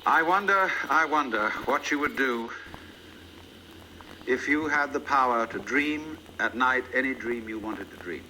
I wonder what you would do if you had the power to dream at night any dream you wanted to dream.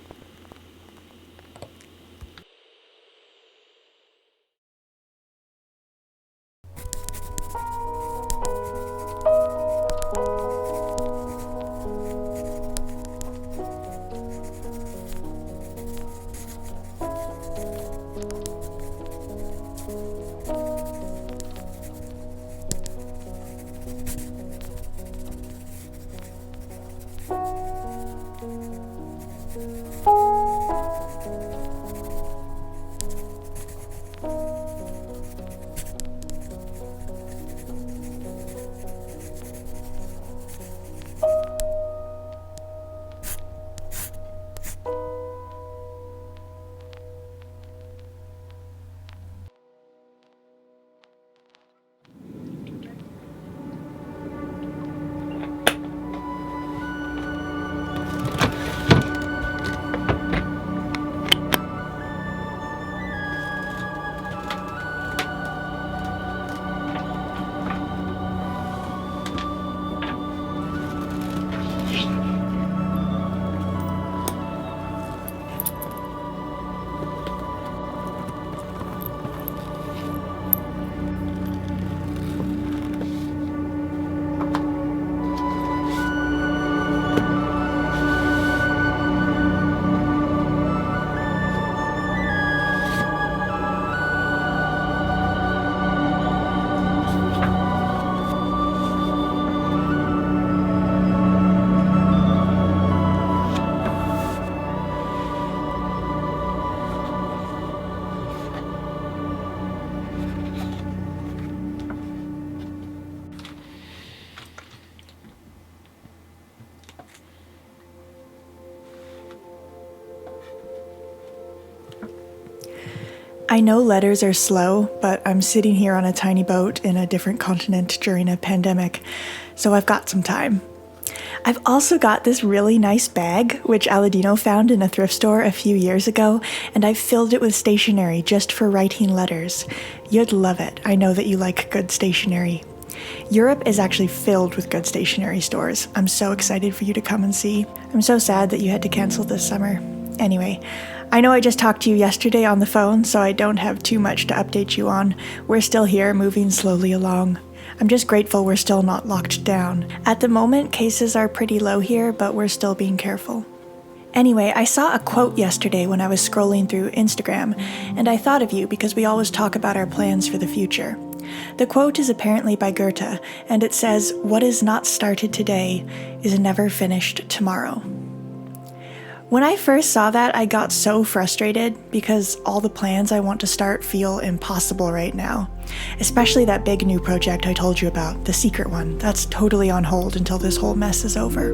I know letters are slow, but I'm sitting here on a tiny boat in a different continent during a pandemic, so I've got some time. I've also got this really nice bag, which Aladino found in a thrift store a few years ago, and I've filled it with stationery just for writing letters. You'd love it. I know that you like good stationery. Europe is actually filled with good stationery stores. I'm so excited for you to come and see. I'm so sad that you had to cancel this summer. Anyway, I know I just talked to you yesterday on the phone, so I don't have too much to update you on. We're still here, moving slowly along. I'm just grateful we're still not locked down. At the moment, cases are pretty low here, but we're still being careful. Anyway, I saw a quote yesterday when I was scrolling through Instagram, and I thought of you because we always talk about our plans for the future. The quote is apparently by Goethe, and it says, "What is not started today is never finished tomorrow." When I first saw that, I got so frustrated because all the plans I want to start feel impossible right now. Especially that big new project I told you about, the secret one. That's totally on hold until this whole mess is over.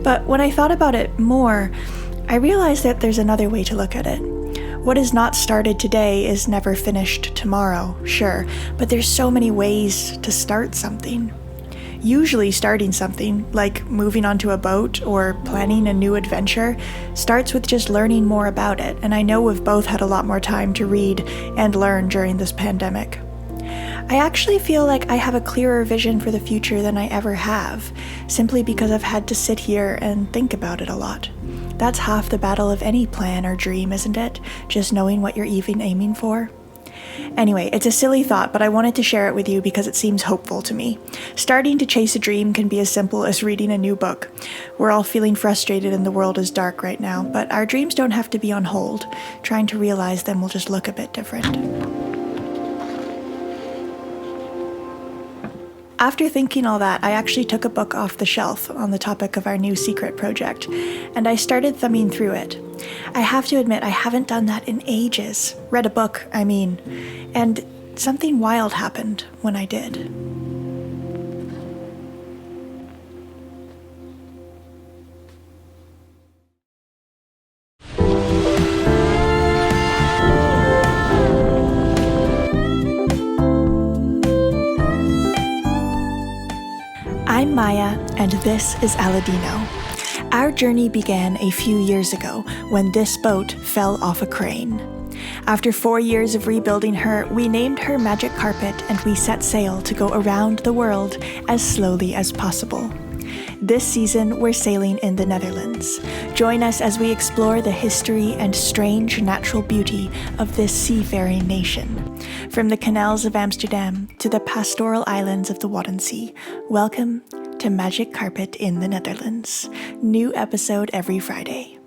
But when I thought about it more, I realized that there's another way to look at it. What is not started today is never finished tomorrow, sure, but there's so many ways to start something. Usually starting something, like moving onto a boat or planning a new adventure, starts with just learning more about it, and I know we've both had a lot more time to read and learn during this pandemic. I actually feel like I have a clearer vision for the future than I ever have, simply because I've had to sit here and think about it a lot. That's half the battle of any plan or dream, isn't it? Just knowing what you're even aiming for. Anyway, it's a silly thought, but I wanted to share it with you because it seems hopeful to me. Starting to chase a dream can be as simple as reading a new book. We're all feeling frustrated and the world is dark right now, but our dreams don't have to be on hold. Trying to realize them will just look a bit different. After thinking all that, I actually took a book off the shelf on the topic of our new secret project, and I started thumbing through it. I have to admit I haven't done that in ages. Read a book, I mean. And something wild happened when I did. I'm Maya, and this is Aladino. Our journey began a few years ago when this boat fell off a crane. After 4 years of rebuilding her, we named her Magic Carpet and we set sail to go around the world as slowly as possible. This season, we're sailing in the Netherlands. Join us as we explore the history and strange natural beauty of this seafaring nation. From the canals of Amsterdam to the pastoral islands of the Waddenzee, welcome to Magic Carpet in the Netherlands. New episode every Friday.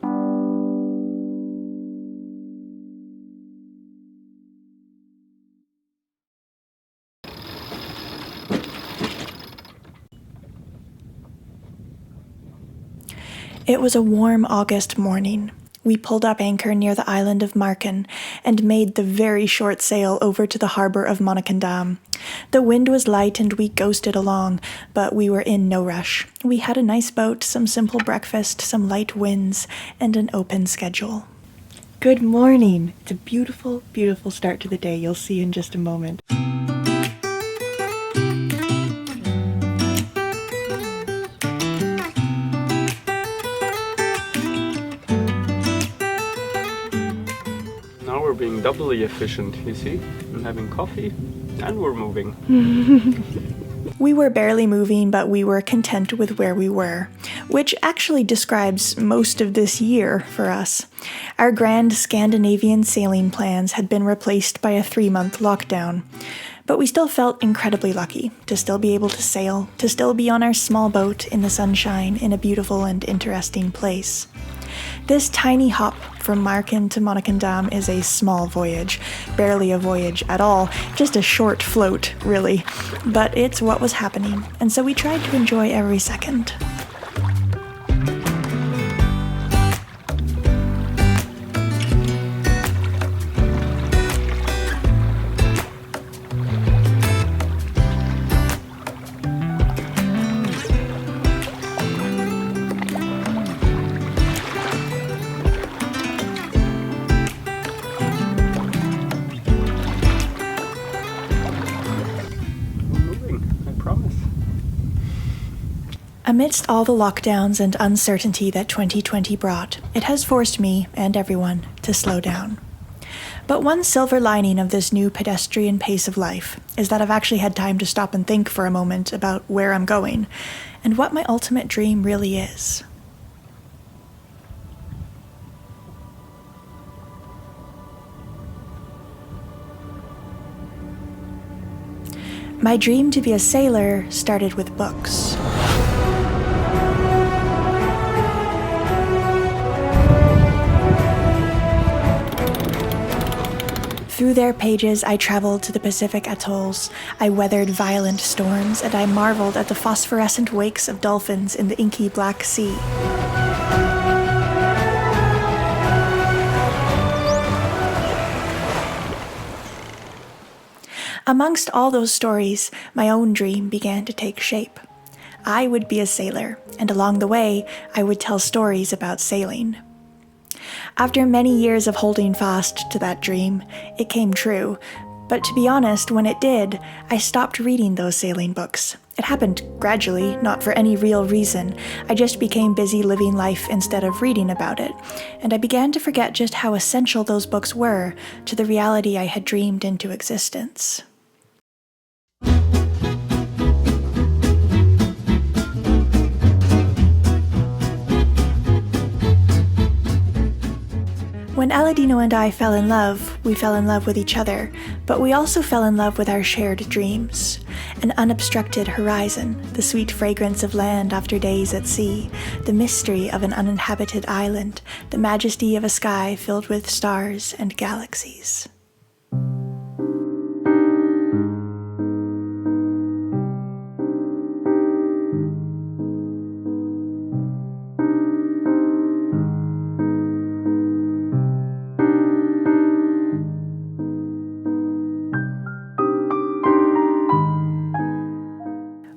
It was a warm August morning. We pulled up anchor near the island of Marken and made the very short sail over to the harbor of Monnikendam. The wind was light and we ghosted along, but we were in no rush. We had a nice boat, some simple breakfast, some light winds, and an open schedule. Good morning! It's a beautiful, beautiful start to the day. You'll see in just a moment. Now we're being doubly efficient, you see? I'm having coffee and we're moving. We were barely moving, but we were content with where we were, which actually describes most of this year for us. Our grand Scandinavian sailing plans had been replaced by a 3-month lockdown, but we still felt incredibly lucky to still be able to sail, to still be on our small boat in the sunshine in a beautiful and interesting place. This tiny hop from Marken to Monnikendam is a small voyage, barely a voyage at all, just a short float, really. But it's what was happening, and so we tried to enjoy every second. Amidst all the lockdowns and uncertainty that 2020 brought, it has forced me and everyone to slow down. But one silver lining of this new pedestrian pace of life is that I've actually had time to stop and think for a moment about where I'm going and what my ultimate dream really is. My dream to be a sailor started with books. Through their pages, I traveled to the Pacific atolls, I weathered violent storms, and I marveled at the phosphorescent wakes of dolphins in the inky Black Sea. Amongst all those stories, my own dream began to take shape. I would be a sailor, and along the way, I would tell stories about sailing. After many years of holding fast to that dream, it came true. But to be honest, when it did, I stopped reading those sailing books. It happened gradually, not for any real reason. I just became busy living life instead of reading about it. And I began to forget just how essential those books were to the reality I had dreamed into existence. When Aladino and I fell in love, we fell in love with each other, but we also fell in love with our shared dreams. An unobstructed horizon, the sweet fragrance of land after days at sea, the mystery of an uninhabited island, the majesty of a sky filled with stars and galaxies.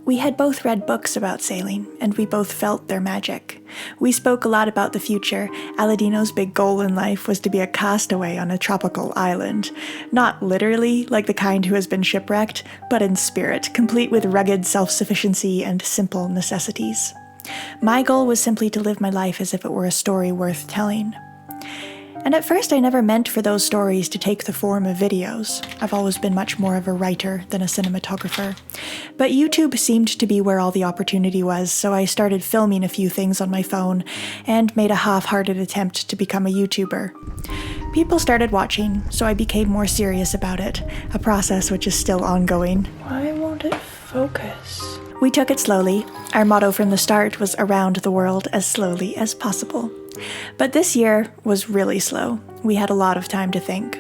We had both read books about sailing, and we both felt their magic. We spoke a lot about the future. Aladino's big goal in life was to be a castaway on a tropical island. Not literally, like the kind who has been shipwrecked, but in spirit, complete with rugged self-sufficiency and simple necessities. My goal was simply to live my life as if it were a story worth telling. And at first I never meant for those stories to take the form of videos. I've always been much more of a writer than a cinematographer. But YouTube seemed to be where all the opportunity was, so I started filming a few things on my phone and made a half-hearted attempt to become a YouTuber. People started watching, so I became more serious about it, a process which is still ongoing. Why won't it focus? We took it slowly. Our motto from the start was around the world as slowly as possible. But this year was really slow. We had a lot of time to think.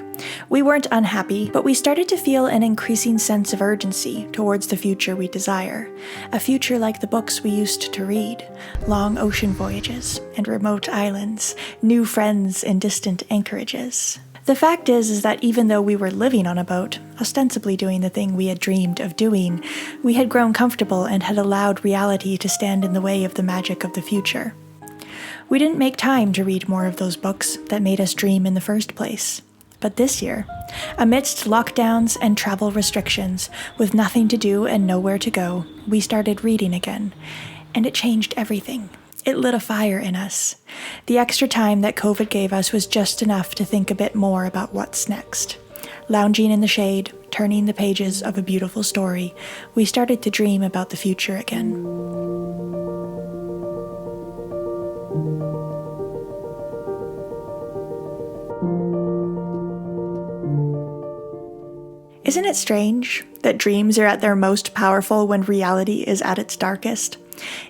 We weren't unhappy, but we started to feel an increasing sense of urgency towards the future we desire. A future like the books we used to read, long ocean voyages and remote islands, new friends in distant anchorages. The fact is that even though we were living on a boat, ostensibly doing the thing we had dreamed of doing, we had grown comfortable and had allowed reality to stand in the way of the magic of the future. We didn't make time to read more of those books that made us dream in the first place. But this year, amidst lockdowns and travel restrictions, with nothing to do and nowhere to go, we started reading again. And it changed everything. It lit a fire in us. The extra time that COVID gave us was just enough to think a bit more about what's next. Lounging in the shade, turning the pages of a beautiful story, we started to dream about the future again. Isn't it strange that dreams are at their most powerful when reality is at its darkest?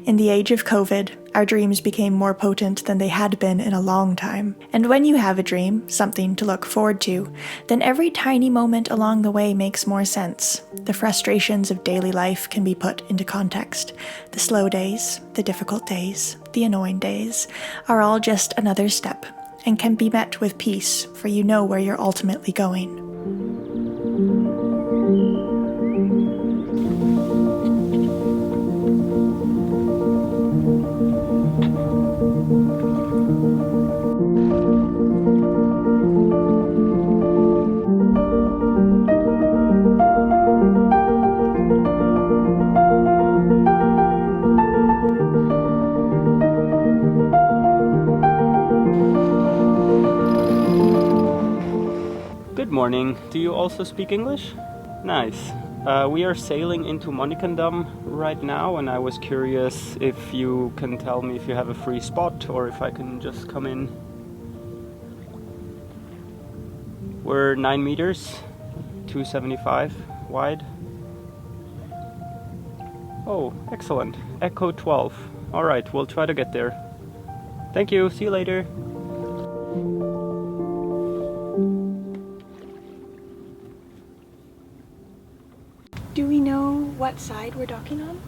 In the age of COVID, our dreams became more potent than they had been in a long time. And when you have a dream, something to look forward to, then every tiny moment along the way makes more sense. The frustrations of daily life can be put into context. The slow days, the difficult days, the annoying days are all just another step and can be met with peace, for you know where you're ultimately going. Good morning. Do you also speak English? Nice. We are sailing into Monikendam right now, and I was curious if you can tell me if you have a free spot or if I can just come in. We're 9 meters, 275 wide. Oh, excellent. Echo 12. Alright, we'll try to get there. Thank you. See you later. Do we know what side we're docking on?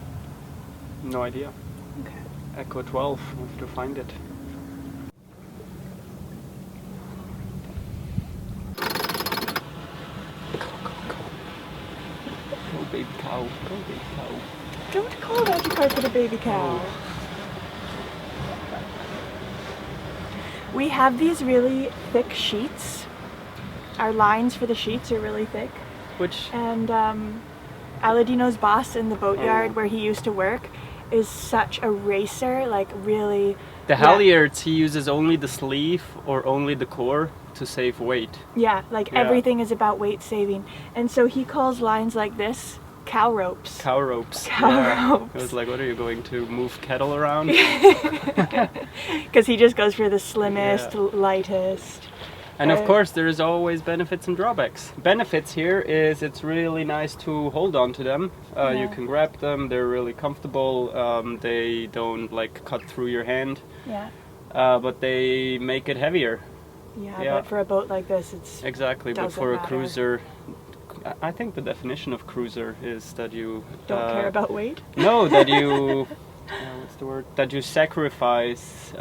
No idea. Okay. Echo 12. We have to find it. Go baby cow. Go baby cow. Don't call Magic Carpet a baby cow. Oh. We have these really thick sheets. Our lines for the sheets are really thick. Which? And Aladino's boss in the boatyard where he used to work is such a racer, like really... The halyards, he uses only the sleeve or only the core to save weight. Yeah, like everything is about weight saving. And so he calls lines like this cow ropes. Cow ropes. Cow ropes. I was like, what are you going to move cattle around? Because he just goes for the slimmest, lightest. And of course, there is always benefits and drawbacks. Benefits here is it's really nice to hold on to them. You can grab them, they're really comfortable, they don't like cut through your hand. Yeah. But they make it heavier. Yeah, but for a boat like this, it's exactly. But for a matter. Cruiser, I think the definition of cruiser is that you don't care about weight. No, that you what's the word? That you sacrifice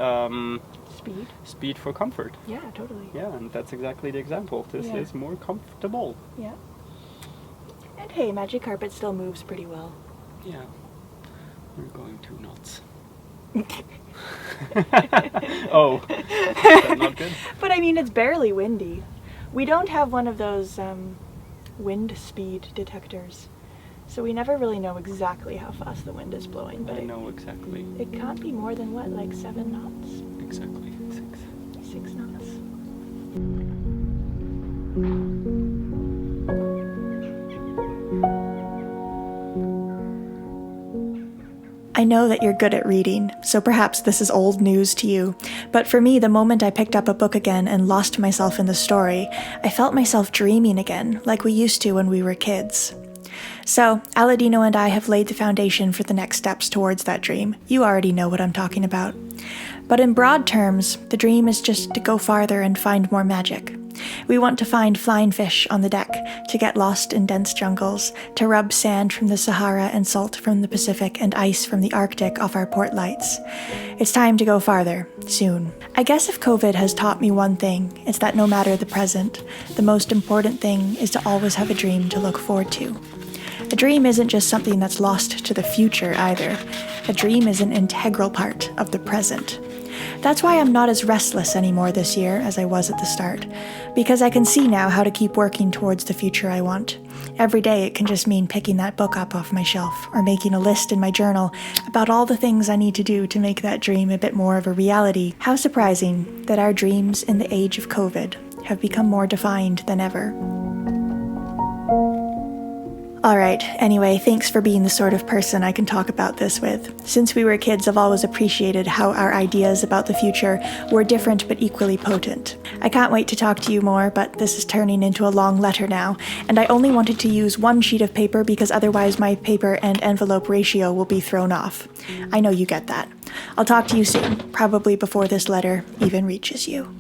speed for comfort. Yeah, totally. Yeah, and that's exactly the example. This is more comfortable. Yeah. And hey, Magic Carpet still moves pretty well. Yeah. We're going 2 knots. Oh, is that not good? But I mean, it's barely windy. We don't have one of those wind speed detectors, so we never really know exactly how fast the wind is blowing. But I know exactly. It can't be more than what, like 7 knots? Exactly, 6. 6 knots. I know that you're good at reading, so perhaps this is old news to you, but for me, the moment I picked up a book again and lost myself in the story, I felt myself dreaming again, like we used to when we were kids. So, Aladino and I have laid the foundation for the next steps towards that dream. You already know what I'm talking about. But in broad terms, the dream is just to go farther and find more magic. We want to find flying fish on the deck, to get lost in dense jungles, to rub sand from the Sahara and salt from the Pacific and ice from the Arctic off our port lights. It's time to go farther, soon. I guess if COVID has taught me one thing, it's that no matter the present, the most important thing is to always have a dream to look forward to. A dream isn't just something that's lost to the future either. A dream is an integral part of the present. That's why I'm not as restless anymore this year as I was at the start, because I can see now how to keep working towards the future I want. Every day it can just mean picking that book up off my shelf, or making a list in my journal about all the things I need to do to make that dream a bit more of a reality. How surprising that our dreams in the age of COVID have become more defined than ever. Alright, anyway, thanks for being the sort of person I can talk about this with. Since we were kids, I've always appreciated how our ideas about the future were different but equally potent. I can't wait to talk to you more, but this is turning into a long letter now, and I only wanted to use one sheet of paper because otherwise my paper and envelope ratio will be thrown off. I know you get that. I'll talk to you soon, probably before this letter even reaches you.